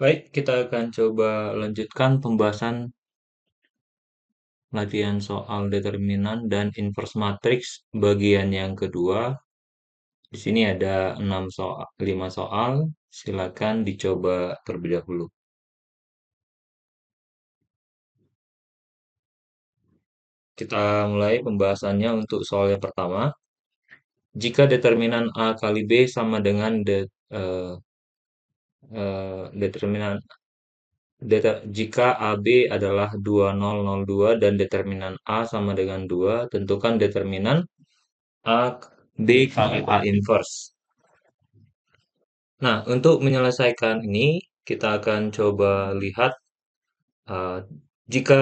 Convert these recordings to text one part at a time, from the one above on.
Baik, kita akan coba lanjutkan pembahasan latihan soal determinan dan inverse matrix bagian yang kedua. Di sini ada 6 soal, 5 soal. Silakan dicoba terlebih dahulu. Kita mulai pembahasannya untuk soal yang pertama. Jika determinan A kali B sama dengan eh, determinan jika AB adalah 2002 dan determinan A sama dengan 2, tentukan determinan A B kali A inverse. Nah, untuk menyelesaikan ini, kita akan coba lihat eh, jika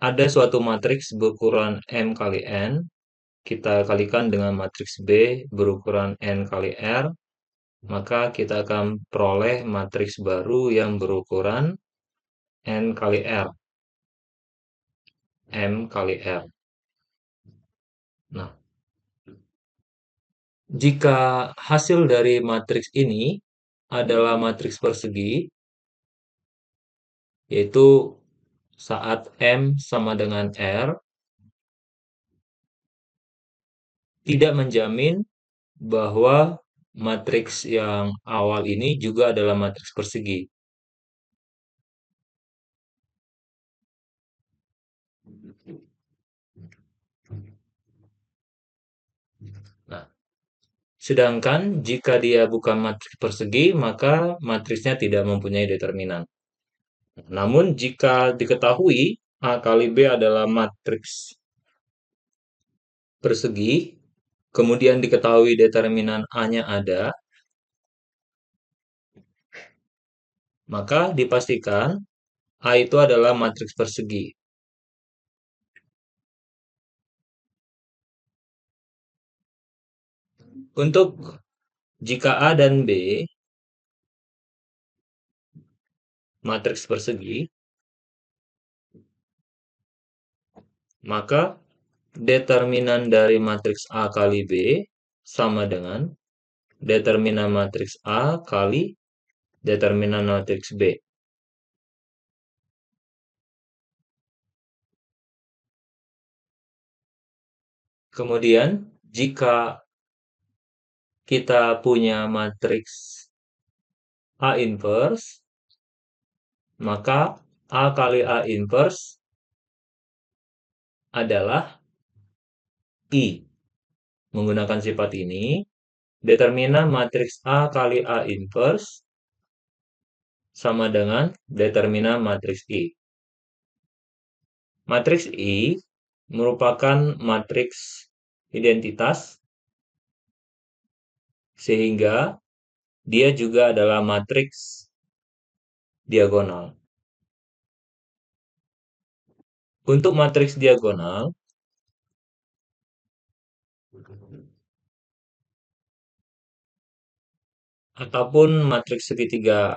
ada suatu matriks berukuran M kali N, kita kalikan dengan matriks B berukuran N kali R, maka kita akan peroleh matriks baru yang berukuran N kali R, M kali R. Nah, jika hasil dari matriks ini adalah matriks persegi, yaitu saat M sama dengan R, tidak menjamin bahwa matriks yang awal ini juga adalah matriks persegi. Nah, sedangkan jika dia bukan matriks persegi, maka matriksnya tidak mempunyai determinan. Namun jika diketahui A kali B adalah matriks persegi, kemudian diketahui determinan A-nya ada, maka dipastikan A itu adalah matriks persegi. Untuk jika A dan B matriks persegi, maka determinan dari matriks A kali B sama dengan determinan matriks A kali determinan matriks B. Kemudian, jika kita punya matriks A inverse, maka A kali A inverse adalah I. Menggunakan sifat ini, determinan matriks A kali A inverse sama dengan determinan matriks I. Matriks I merupakan matriks identitas, sehingga dia juga adalah matriks diagonal. Untuk matriks diagonal, ataupun matriks segitiga,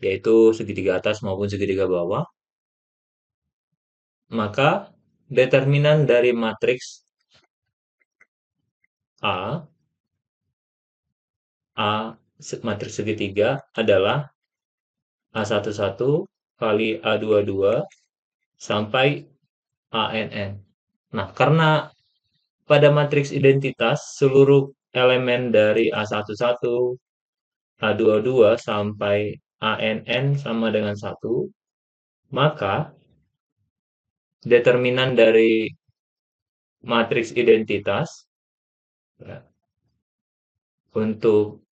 yaitu segitiga atas maupun segitiga bawah, maka determinan dari matriks A, matriks segitiga adalah A11 kali A22 sampai ANN. Nah, karena pada matriks identitas seluruh elemen dari A11, A22 sampai ANN sama dengan 1, maka determinan dari matriks identitas ya, untuk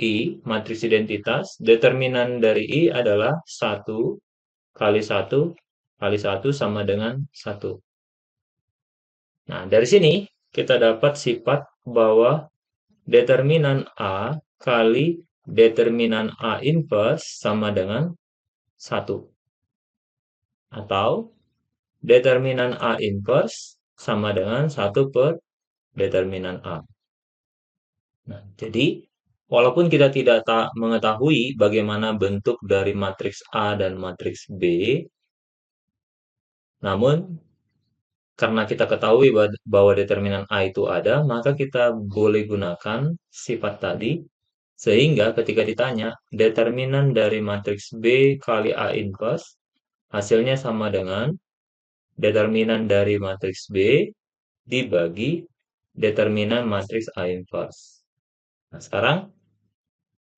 I, matriks identitas, determinan dari I adalah 1 kali 1 kali 1 sama dengan 1. Nah, dari sini kita dapat sifat bahwa determinan A kali determinan A inverse sama dengan 1. Atau determinan A inverse sama dengan 1 per determinan A. Nah, jadi walaupun kita tidak mengetahui bagaimana bentuk dari matriks A dan matriks B, namun karena kita ketahui bahwa determinan A itu ada, maka kita boleh gunakan sifat tadi, sehingga ketika ditanya determinan dari matriks B kali A inverse, hasilnya sama dengan determinan dari matriks B dibagi determinan matriks A inverse. Nah, sekarang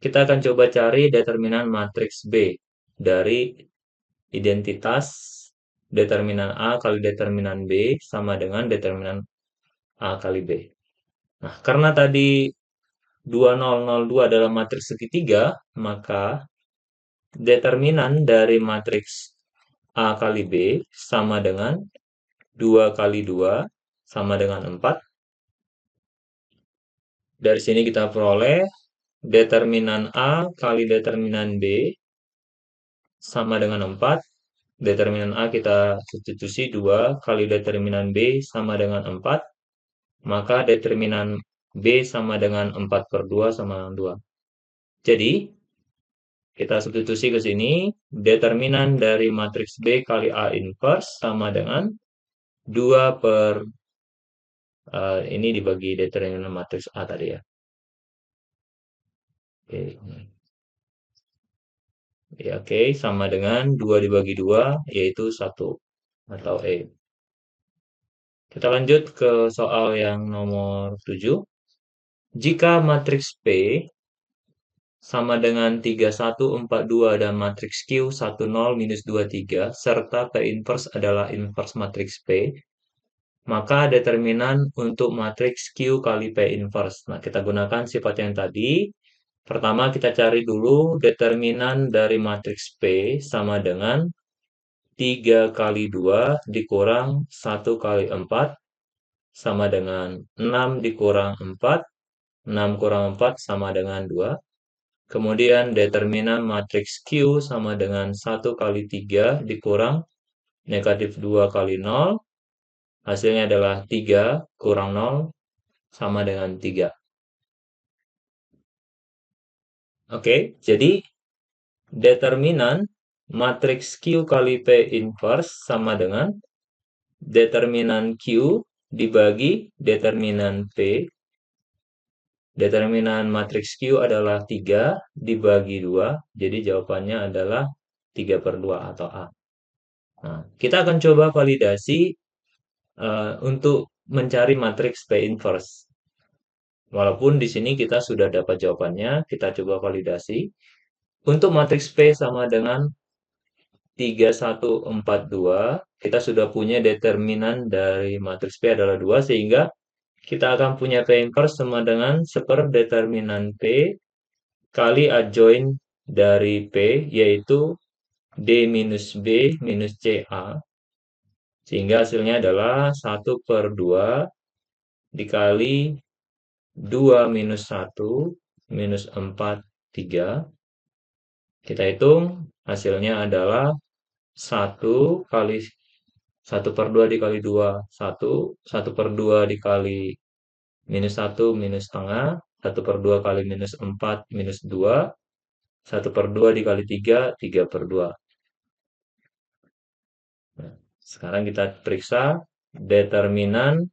kita akan coba cari determinan matriks B dari identitas determinan A kali determinan B sama dengan determinan A kali B. Nah, karena tadi 2002 adalah matriks segitiga, maka determinan dari matriks A kali B sama dengan 2 kali 2 sama dengan 4. Dari sini kita peroleh determinan A kali determinan B sama dengan 4. Determinan A kita substitusi 2 kali determinan B sama dengan 4. Maka determinan B sama dengan 4 per 2 sama dengan 2. Jadi, kita substitusi ke sini. Determinan dari matriks B kali A inverse sama dengan 2 per ini dibagi determinan matriks A tadi ya. Oke. Ya, oke, sama dengan 2 dibagi 2, yaitu 1 atau E. Kita lanjut ke soal yang nomor 7. Jika matriks P sama dengan 3142 dan matriks Q 10 minus 23 serta P inverse adalah inverse matriks P, maka determinan untuk matriks Q kali P inverse. Nah, kita gunakan sifat yang tadi. Pertama kita cari dulu determinan dari matriks P sama dengan 3 kali 2 dikurang 1 kali 4 sama dengan 6 dikurang 4, 6 kurang 4 sama dengan 2. Kemudian determinan matriks Q sama dengan 1 kali 3 dikurang negatif 2 kali 0. Hasilnya adalah 3 kurang 0 sama dengan 3. Oke, jadi determinan matriks Q kali P inverse sama dengan determinan Q dibagi determinan P. Determinan matriks Q adalah 3 dibagi 2. Jadi jawabannya adalah 3 per 2 atau A. Nah, kita akan coba validasi untuk mencari matriks P inverse. Walaupun di sini kita sudah dapat jawabannya, kita coba validasi. Untuk matriks P sama dengan 3142, kita sudah punya determinan dari matriks P adalah 2, sehingga kita akan punya P inverse sama dengan seperdeterminan P kali adjoint dari P, yaitu D minus B minus CA. Sehingga hasilnya adalah 1 per 2 dikali 2 minus 1 minus 4, 3. Kita hitung, hasilnya adalah 1 kali 1 per 2 dikali 2, 1. 1 per 2 dikali minus 1 minus setengah. 1 per 2 kali minus 4 minus 2. 1 per 2 dikali 3, 3 per 2. Nah, sekarang kita periksa determinan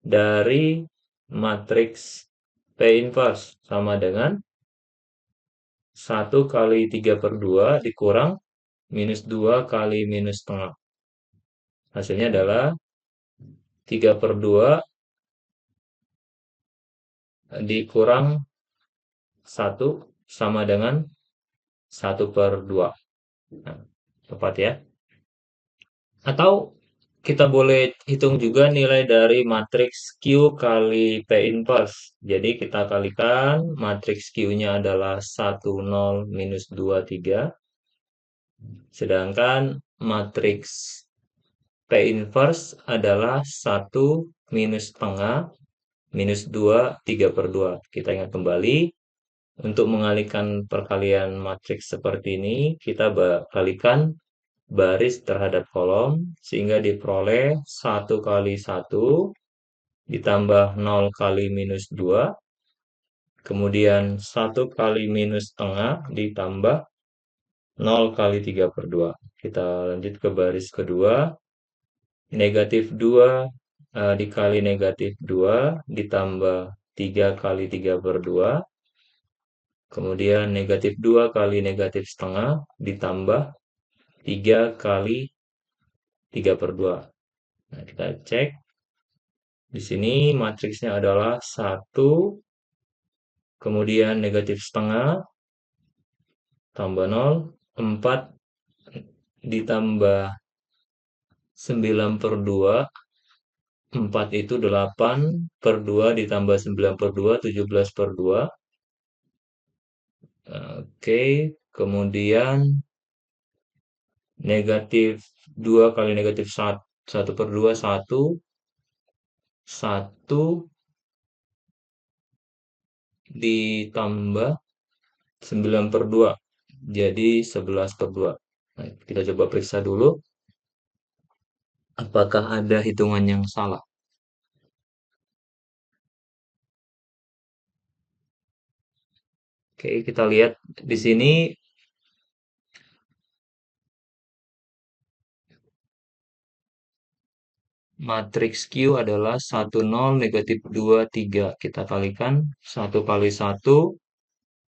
dari matriks P inverse sama dengan 1 kali 3 per 2 dikurang minus 2 kali minus setengah. Hasilnya adalah 3 per 2 dikurang 1 sama dengan 1 per 2. Nah, tepat ya. Atau kita boleh hitung juga nilai dari matriks Q kali P inverse. Jadi kita kalikan matriks Q-nya adalah 1, 0, minus 2, 3. Sedangkan matriks P inverse adalah 1 minus setengah, minus 2, 3 per 2. Kita ingat kembali, untuk mengalihkan perkalian matriks seperti ini, kita kalikan baris terhadap kolom, sehingga diperoleh 1 kali 1 ditambah 0 kali minus 2, kemudian 1 kali minus setengah ditambah 0 kali 3 per 2. Kita lanjut ke baris kedua. negatif 2 dikali negatif 2 ditambah 3 kali 3 per 2, kemudian negatif 2 kali negatif setengah ditambah 3 kali 3 per 2. Nah, kita cek. Di sini matriksnya adalah 1, kemudian negatif setengah, tambah 0, 4 ditambah 9 per 2, 4 itu 8 per 2 ditambah 9 per 2, 17 per 2. Oke, kemudian negatif 2 kali negatif 1 per 2, 1. 1 ditambah 9 per 2, jadi 11 per 2. Nah, kita coba periksa dulu apakah ada hitungan yang salah. Oke, kita lihat di sini matriks Q adalah 1, 0, negatif 2, 3. Kita kalikan 1 kali 1,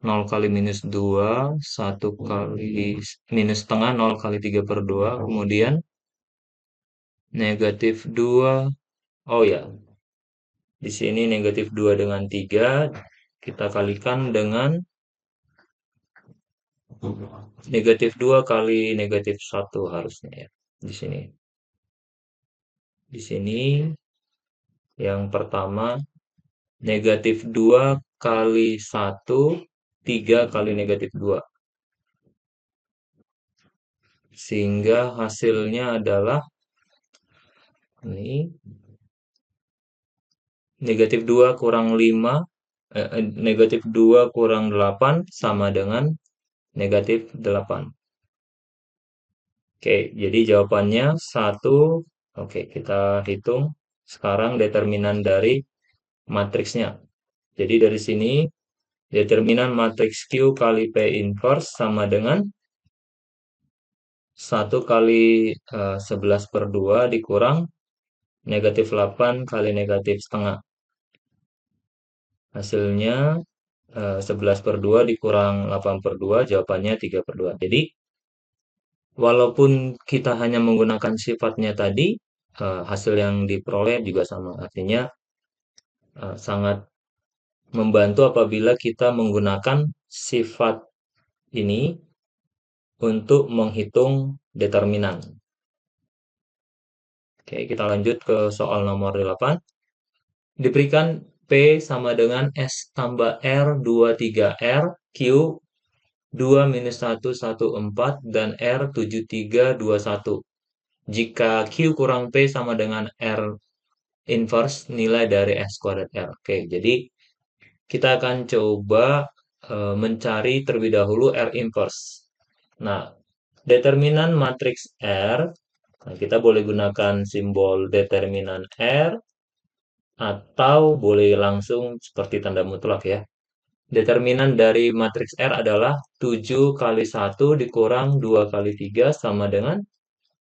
0 kali minus 2, 1 kali minus setengah, 0 kali 3 per 2, kemudian negatif 2. Oh ya, di sini negatif 2 dengan 3, kita kalikan dengan negatif 2 kali negatif 1 harusnya ya. Di sini. Di sini yang pertama negatif 2 kali 1, 3 kali negatif 2. Sehingga hasilnya adalah ini negatif 2 kurang 5, negatif 2 kurang 8 sama dengan negatif 8. Oke, jadi jawabannya 1. Oke, kita hitung sekarang determinan dari matriksnya. Jadi dari sini determinan matriks Q kali P inverse sama dengan 1 kali 11 per 2 dikurang negatif 8 kali negatif setengah. Hasilnya 11 per 2 dikurang 8 per 2, jawabannya 3 per 2. Jadi, walaupun kita hanya menggunakan sifatnya tadi, hasil yang diperoleh juga sama. Artinya, sangat membantu apabila kita menggunakan sifat ini untuk menghitung determinan. Oke, kita lanjut ke soal nomor 8. Diberikan P sama dengan S tambah R 23R, Q 2 minus 1, 1, 4, dan R 7, 3, 2, 1. Jika Q kurang P sama dengan R inverse nilai dari S kuadrat R. Oke, jadi kita akan coba mencari terlebih dahulu R inverse. Nah, determinan matriks R, nah kita boleh gunakan simbol determinan R, atau boleh langsung seperti tanda mutlak ya. Determinan dari matriks R adalah 7 kali 1 dikurang 2 kali 3 sama dengan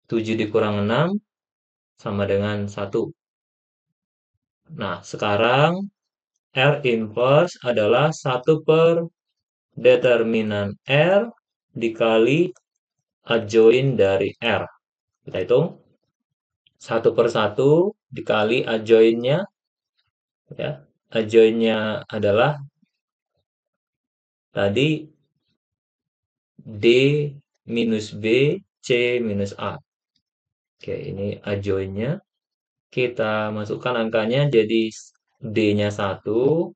7 dikurang 6 sama dengan 1. Nah, sekarang R inverse adalah 1 per determinan R dikali adjoin dari R. Kita hitung. 1 per 1 dikali adjoinnya. Ya. Adjoinnya adalah tadi D minus B, C minus A. Oke, ini adjoinnya. Kita masukkan angkanya jadi D-nya 1,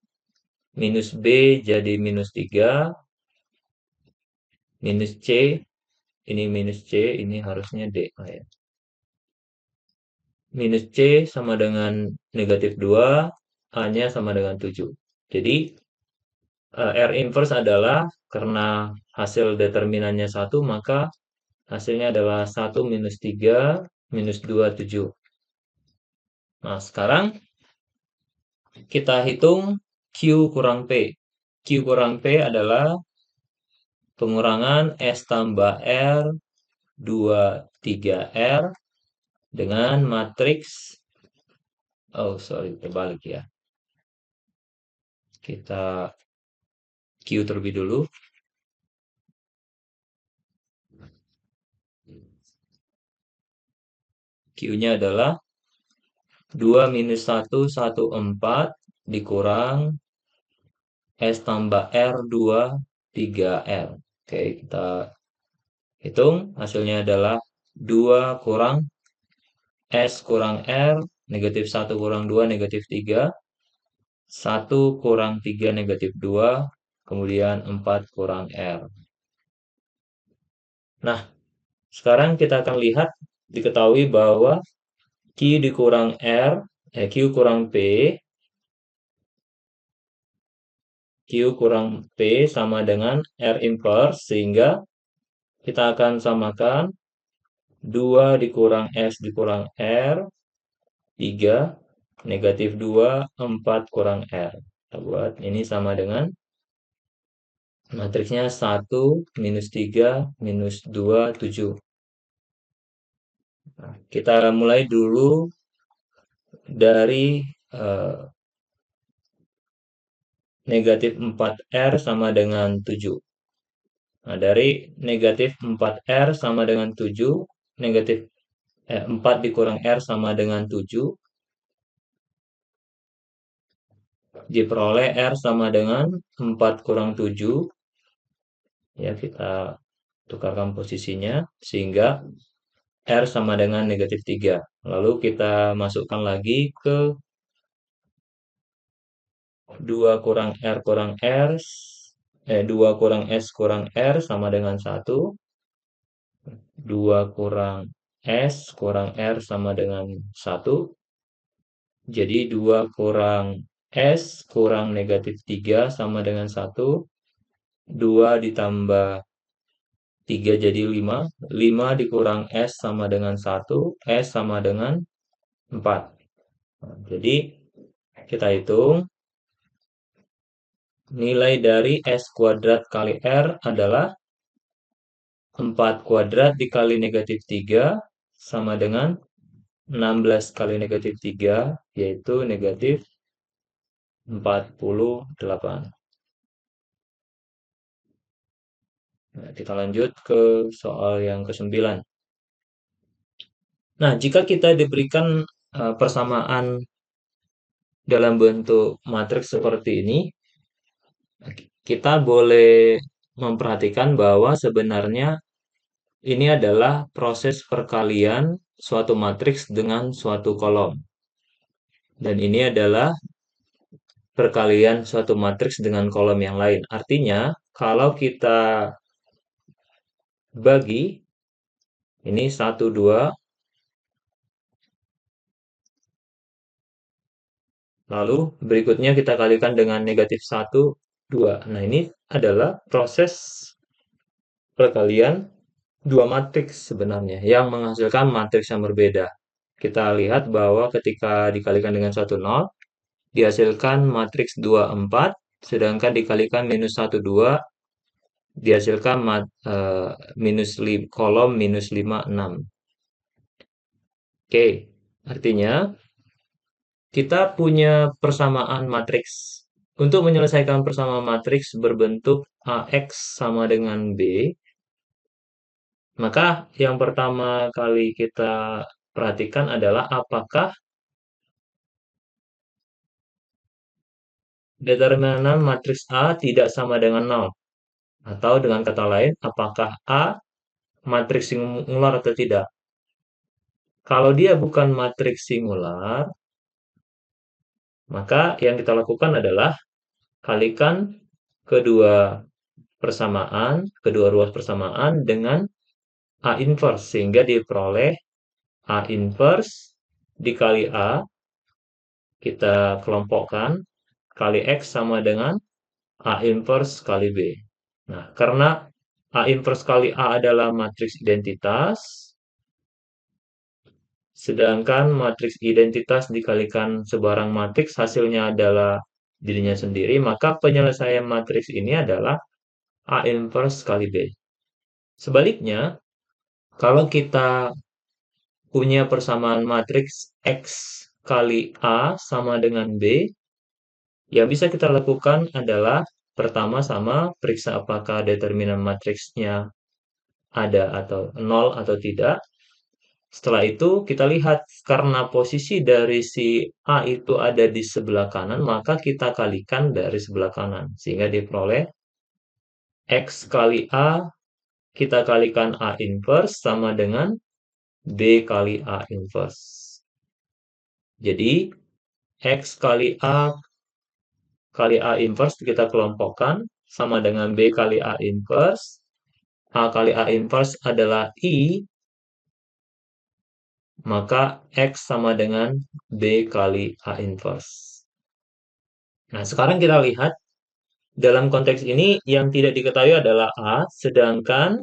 minus B jadi minus 3, minus C, ini minus C, ini harusnya D. Ya. Minus C sama dengan negatif 2, A-nya sama dengan 7. Jadi, R inverse adalah karena hasil determinannya 1, maka hasilnya adalah 1 minus 3, minus 2, 7. Nah, sekarang kita hitung Q kurang P. Q kurang P adalah pengurangan S tambah R 23R dengan matriks, oh sorry, terbalik ya. Kita Q terlebih dulu. Q-nya adalah 2 minus 1, 1, 4 dikurang S tambah R, 2, 3R. Oke, kita hitung. Hasilnya adalah 2 kurang S kurang R, negatif 1 kurang 2, negatif 3. 1 kurang 3, negatif 2. Kemudian 4 kurang R. Nah, sekarang kita akan lihat, diketahui bahwa Q dikurang R, Q kurang P, Q kurang P sama dengan R inverse, sehingga kita akan samakan 2 dikurang S dikurang R, 3, negatif 2, 4 kurang R. Kita buat ini sama dengan matriksnya 1, minus 3, minus 2, 7. Nah, kita mulai dulu dari negatif 4R sama dengan 7. Nah, dari negatif 4R sama dengan 7, negatif 4 dikurang R sama dengan 7, diperoleh R sama dengan 4 kurang 7. Ya, kita tukarkan posisinya, sehingga R sama dengan negatif 3. Lalu kita masukkan lagi ke 2 kurang R kurang R, 2 kurang S kurang R sama dengan 1. 2 kurang S kurang R sama dengan 1. Jadi 2 kurang S kurang negatif 3 sama dengan 1. 2 ditambah 3 jadi 5. 5 dikurang S sama dengan 1. S sama dengan 4. Nah, jadi kita hitung nilai dari S kuadrat kali R adalah 4 kuadrat dikali negatif 3 sama dengan 16 kali negatif 3, yaitu negatif 48. Nah, kita lanjut ke soal yang ke-9. Nah, jika kita diberikan persamaan dalam bentuk matriks seperti ini, kita boleh memperhatikan bahwa sebenarnya ini adalah proses perkalian suatu matriks dengan suatu kolom. Dan ini adalah perkalian suatu matriks dengan kolom yang lain. Artinya, kalau kita bagi ini 1, 2, lalu berikutnya kita kalikan dengan negatif 1, 2. Nah, ini adalah proses perkalian dua matriks sebenarnya yang menghasilkan matriks yang berbeda. Kita lihat bahwa ketika dikalikan dengan 1, 0, dihasilkan matriks 2, 4, sedangkan dikalikan minus 1, 2, dihasilkan kolom minus 5, 6. Oke, artinya kita punya persamaan matriks. Untuk menyelesaikan persamaan matriks berbentuk AX sama dengan B, maka yang pertama kali kita perhatikan adalah apakah determinan matriks A tidak sama dengan 0. Atau dengan kata lain, apakah A matriks singular atau tidak. Kalau dia bukan matriks singular, maka yang kita lakukan adalah kalikan kedua ruas persamaan dengan A inverse, sehingga diperoleh A inverse dikali A, kita kelompokkan, kali X sama dengan A inverse kali B. Nah, karena A inverse kali A adalah matriks identitas, sedangkan matriks identitas dikalikan sebarang matriks hasilnya adalah dirinya sendiri, maka penyelesaian matriks ini adalah A inverse kali B. Sebaliknya, kalau kita punya persamaan matriks X kali A sama dengan B, yang bisa kita lakukan adalah pertama sama periksa apakah determinan matriksnya ada atau nol atau tidak. Setelah itu kita lihat karena posisi dari si A itu ada di sebelah kanan, maka kita kalikan dari sebelah kanan sehingga diperoleh X kali A kita kalikan A inverse sama dengan B kali A inverse. Jadi X kali A kali A inverse kita kelompokkan sama dengan B kali A inverse. A kali A inverse adalah I, maka X sama dengan B kali A inverse. Nah, sekarang kita lihat dalam konteks ini yang tidak diketahui adalah A, sedangkan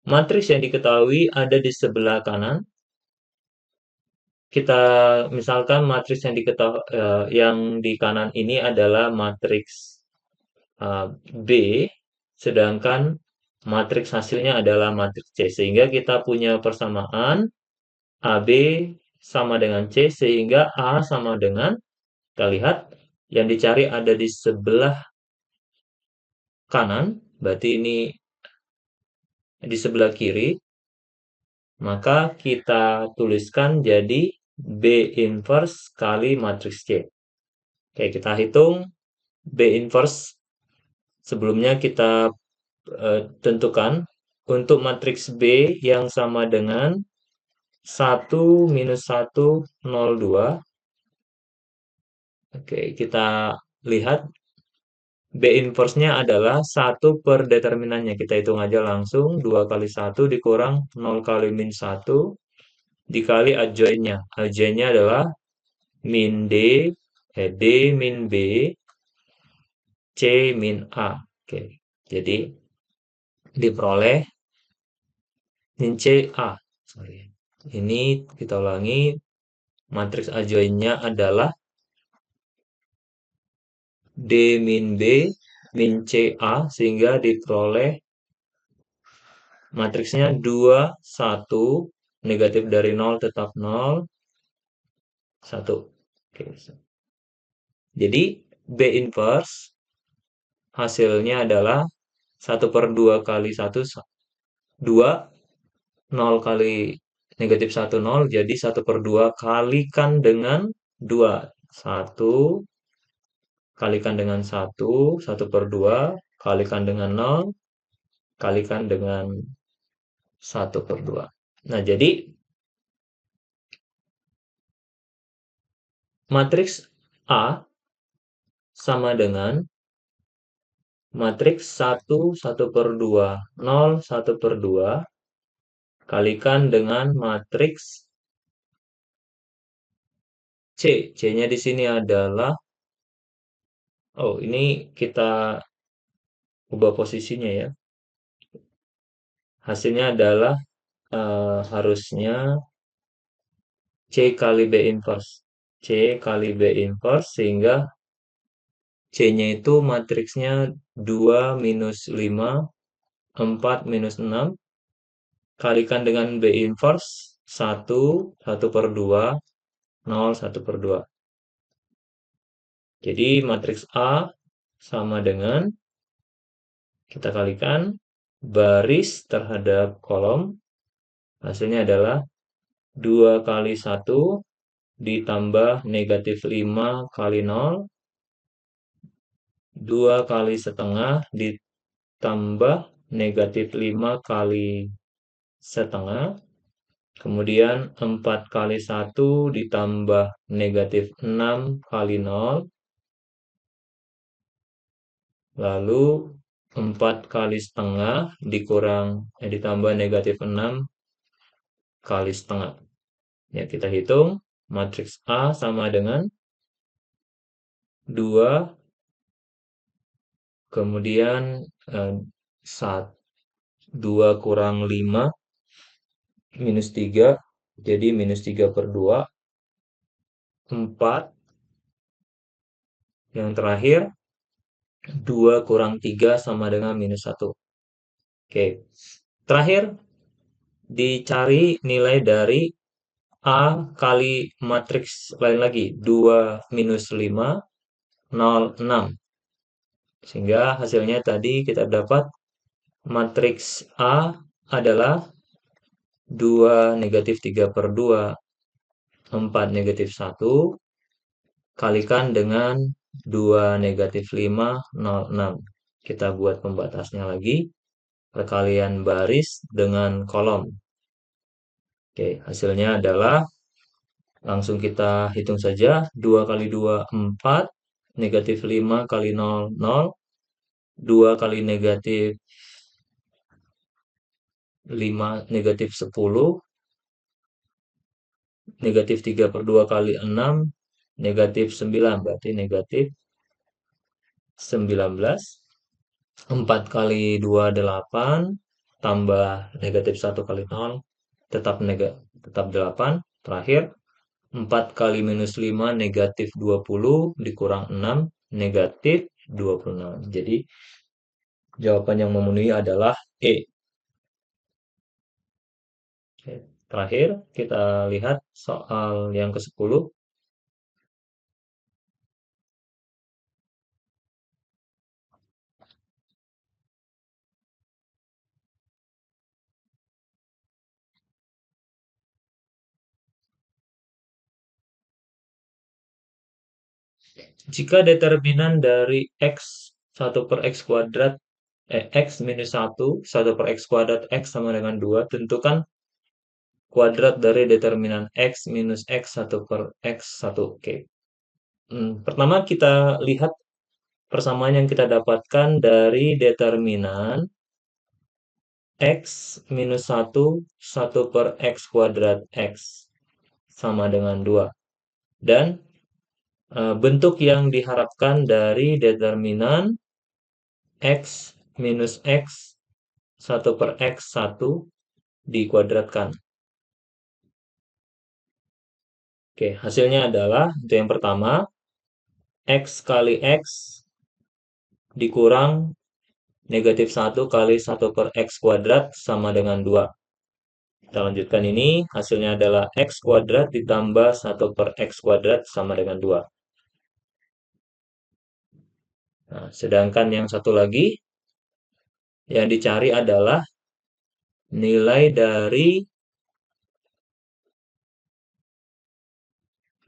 matriks yang diketahui ada di sebelah kanan. Kita misalkan matriks yang diketahui yang di kanan ini adalah matriks B, sedangkan matriks hasilnya adalah matriks C. Sehingga kita punya persamaan AB sama dengan C, sehingga A sama dengan, kita lihat, yang dicari ada di sebelah kanan, berarti ini di sebelah kiri, maka kita tuliskan jadi B inverse kali matriks C. Oke, kita hitung B inverse. Sebelumnya kita tentukan untuk matriks B yang sama dengan 1 minus 1, 0, 2. Oke, kita lihat B inverse-nya adalah 1 per determinannya. Kita hitung aja langsung. 2 kali 1 dikurang 0 kali min 1 dikali adjoinnya. Adjoinnya adalah min D, D min B, C min A. Oke, jadi diperoleh min C A. Sorry. Ini kita ulangi. Matriks adjoinnya adalah D min B min C A, sehingga diperoleh matriksnya 2, 1, negatif dari 0 tetap 0, 1. Oke. Jadi B inverse hasilnya adalah 1 per 2 kali 1, 2, 0 kali negatif 1, 0, jadi 1 per 2 kalikan dengan 2. 1 kalikan dengan 1, 1 per 2 kalikan dengan 0, kalikan dengan 1 per 2. Nah, jadi matriks A sama dengan matriks 1, 1 per 2, 0, 1 per 2 kalikan dengan matriks C. C-nya di sini adalah, oh ini kita ubah posisinya ya. Hasilnya adalah harusnya C kali B inverse. C kali B inverse, sehingga C-nya itu matriksnya 2 minus 5, 4 minus 6, kalikan dengan B inverse, 1, 1 per 2, 0, 1 per 2. Jadi matriks A sama dengan, kita kalikan baris terhadap kolom, hasilnya adalah 2 kali 1 ditambah negatif 5 kali 0, 2 kali setengah ditambah negatif 5 kali setengah, kemudian 4 kali 1 ditambah negatif 6 kali 0, lalu 4 kali setengah ditambah negatif 6 kali setengah. Ya, kita hitung matriks A sama dengan 2, kemudian 2 kurang 5 minus 3, jadi minus 3 per 2, 4, yang terakhir 2 kurang 3 sama dengan minus 1. Oke, terakhir dicari nilai dari A kali matriks lain lagi, 2 minus 5, 0, 6. Sehingga hasilnya tadi kita dapat matriks A adalah 2 negatif 3 per 2, 4 negatif 1, kalikan dengan 2 negatif 5, 0, 6. Kita buat pembatasnya lagi, perkalian baris dengan kolom. Oke, hasilnya adalah, langsung kita hitung saja, 2 kali 2, 4, negatif 5 kali 0, 0, 2 kali negatif 5, negatif 10, negatif 3 per 2 kali 6, negatif 9, berarti negatif 19. 4 kali 2, 8, tambah negatif 1 kali 0, tetap 8. Terakhir, 4 kali minus 5, negatif 20, dikurang 6, negatif 26. Jadi, jawaban yang memenuhi adalah E. Oke. Terakhir, kita lihat soal yang ke-10. Jika determinan dari X1 per X kuadrat, X minus 1, 1 per X kuadrat, X sama dengan 2, tentukan kuadrat dari determinan X minus X1 per X1. Oke. Pertama kita lihat persamaan yang kita dapatkan dari determinan X minus 1, 1 per X kuadrat X sama dengan 2. Dan bentuk yang diharapkan dari determinan X minus X 1 per X1 dikuadratkan. Oke, hasilnya adalah, untuk yang pertama, X kali X dikurang negatif 1 kali 1 per X kuadrat sama dengan 2. Kita lanjutkan ini, hasilnya adalah X kuadrat ditambah 1 per X kuadrat sama dengan 2. Nah, sedangkan yang satu lagi, yang dicari adalah nilai dari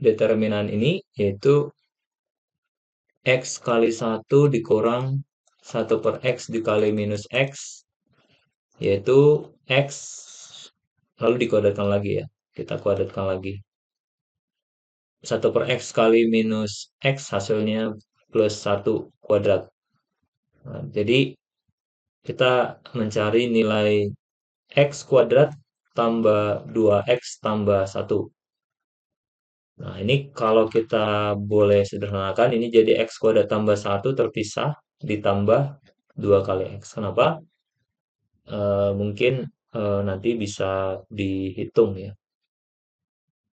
determinan ini, yaitu X kali 1 dikurang 1 per X dikali minus X, yaitu X, lalu dikuadratkan lagi ya. Kita kuadratkan lagi. 1 per X kali minus X hasilnya plus 1 kuadrat. Nah, jadi kita mencari nilai X kuadrat tambah 2X tambah 1. Nah, ini kalau kita boleh sederhanakan, ini jadi X kuadrat tambah 1 terpisah ditambah 2 kali X. Kenapa? Mungkin nanti bisa dihitung ya.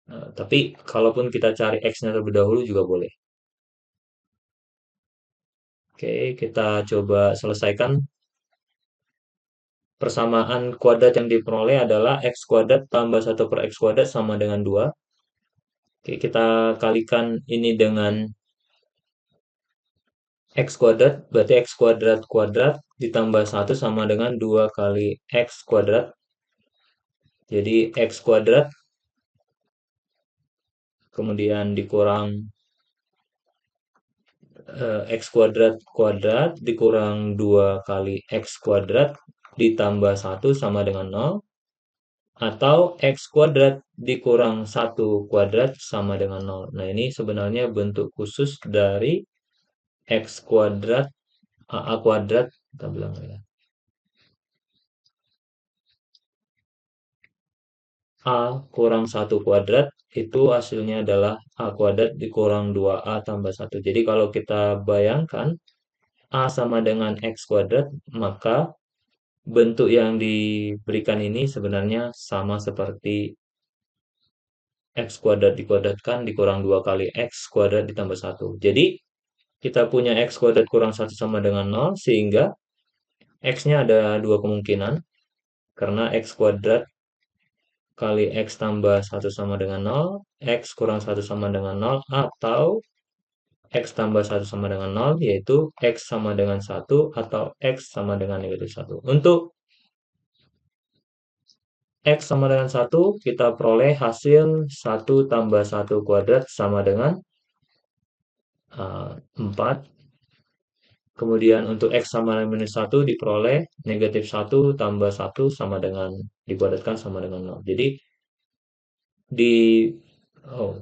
Tapi kalaupun kita cari X-nya terlebih dahulu juga boleh. Oke, kita coba selesaikan. Persamaan kuadrat yang diperoleh adalah X kuadrat tambah 1 per X kuadrat sama dengan 2. Oke, kita kalikan ini dengan X kuadrat, berarti X kuadrat kuadrat ditambah 1 sama dengan 2 kali X kuadrat. Jadi X kuadrat, kemudian dikurang X kuadrat kuadrat dikurang 2 kali X kuadrat ditambah 1 sama dengan 0. Atau X kuadrat dikurang 1 kuadrat sama dengan 0. Nah, ini sebenarnya bentuk khusus dari X kuadrat, A kuadrat, kita bilang ya. A kurang 1 kuadrat, itu hasilnya adalah A kuadrat dikurang 2A tambah 1. Jadi kalau kita bayangkan, A sama dengan X kuadrat, maka bentuk yang diberikan ini sebenarnya sama seperti X kuadrat dikuadratkan dikurang 2 kali X kuadrat ditambah 1. Jadi, kita punya X kuadrat kurang 1 sama dengan 0, sehingga X-nya ada dua kemungkinan, karena X kuadrat kali X tambah satu sama dengan nol, X kurang satu sama dengan nol, atau X tambah satu sama dengan nol, yaitu X sama dengan satu atau X sama dengan negatif satu. Untuk X sama dengan satu, kita peroleh hasil satu tambah satu kuadrat sama dengan 4. Kemudian untuk X sama dengan minus satu diperoleh negatif satu tambah satu sama dengan dikuadratkan sama dengan nol. Jadi di oh,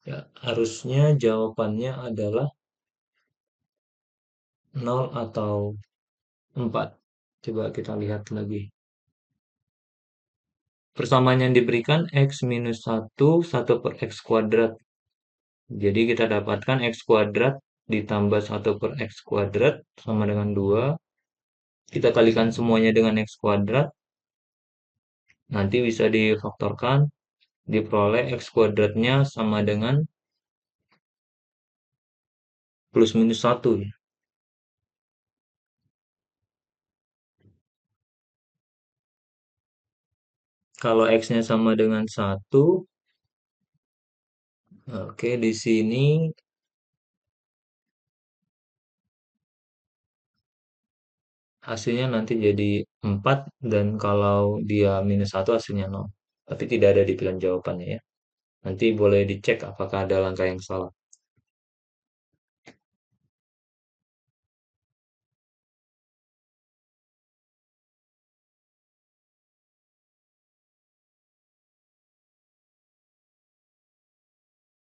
ya, harusnya jawabannya adalah nol atau 4. Coba kita lihat lagi. Persamaan yang diberikan X minus satu 1 per X kuadrat. Jadi kita dapatkan X kuadrat ditambah satu per X kuadrat sama dengan 2. Kita kalikan semuanya dengan X kuadrat. Nanti bisa difaktorkan. Diperoleh X kuadratnya sama dengan plus minus 1. Kalau X-nya sama dengan 1, oke, di sini hasilnya nanti jadi 4, dan kalau dia minus 1 hasilnya 0. Tapi tidak ada di pilihan jawabannya ya. Nanti boleh dicek apakah ada langkah yang salah.